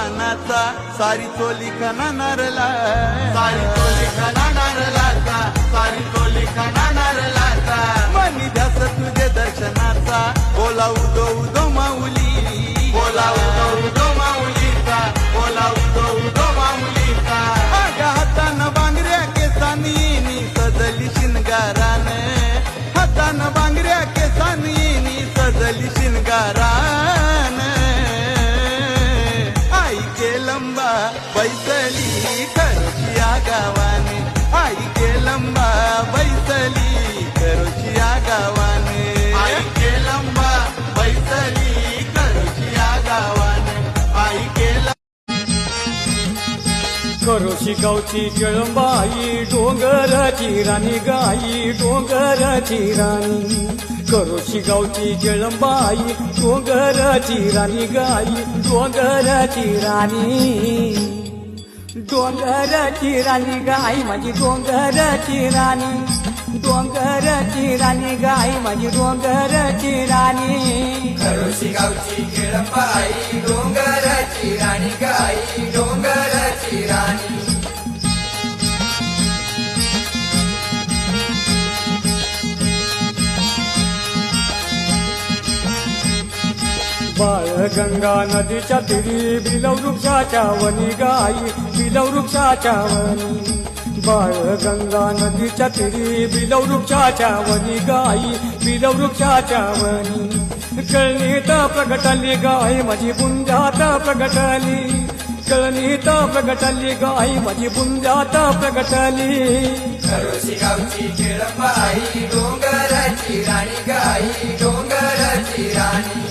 मानाचा सारी चोली खणारला सारी चोली खणारला सारी चोली खणारला मनी ध्यास तुझे दर्शनाचा बोला उदो उदो माऊली बोला उदो उदो माऊलीचा बोला उदो उदो माऊलीचा आगा हातानं बांगड्या केसानी सजली शिनगारान हातानं बांगड्या केसानी सजली शिनगारान आई के लंबा बैसली खरोशिया गावाने आई के लंबा बैसली खरोशिया गावाने आई के लंबा बैसली खरोशिया गावाने आई के खरोशी गावची जळंबाई डोंगराची राणी गाई डोंगराची राणी खरोशी गावची जळंबाई डोंगराची राणी गाई डोंगराची राणी डोंगराची राणी गाई माझी डोंगराची राणी डोंगराची राणी गाई माझी डोंगराची राणी खरोशी गावची जळंबाई डोंगराची राणी गाई डोंगराची राणी बाळगंगा नदीच्या तिरी बिलव वृक्षाच्या वनी गाई बिलव वृक्षाच्या वनी बाळगंगा नदीच्या तिरी बिलव वृक्षाच्या वनी गाई बिलव वृक्षाच्या वनी कळणीत प्रगटली गाय माझी बुंजात प्रगटली कळणीत प्रगटली गाय माझी बुंजात प्रगटली खरोशी गावची जळंबाई डोंगराची राणी गाई डोंगराची राणी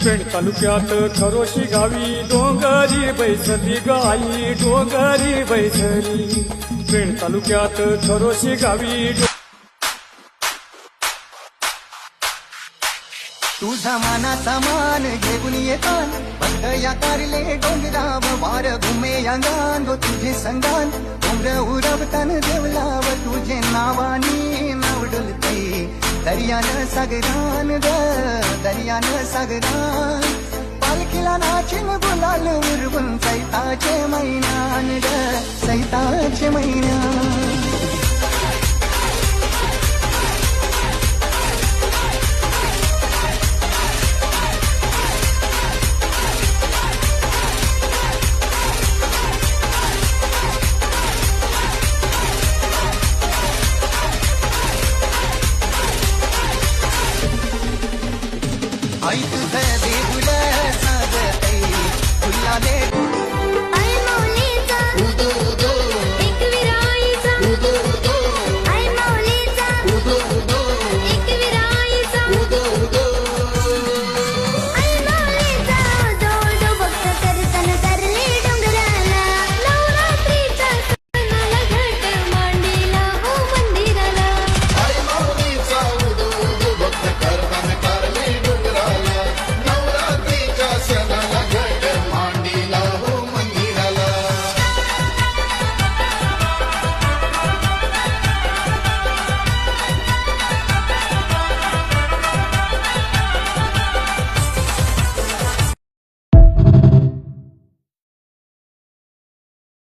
पेण तालुक्यात खरोशी गावी डोंगरी बैसली गाई डोंगरी बैसली पेण तालुक्यात खरोशी गावी तुझा मानाचा मान घेऊन येतान बंद या कारले डोंगराव वार घुमे अंगान गो तुझे संगान डोंगर उरवतान देवलाव तुझे नावानी नाव डुलते दर्यानं सागरान ग दर्यानं सागरान पालखीला नाचिन गुलाल उरवून सैताचे मैनान ग सैताचे मैनान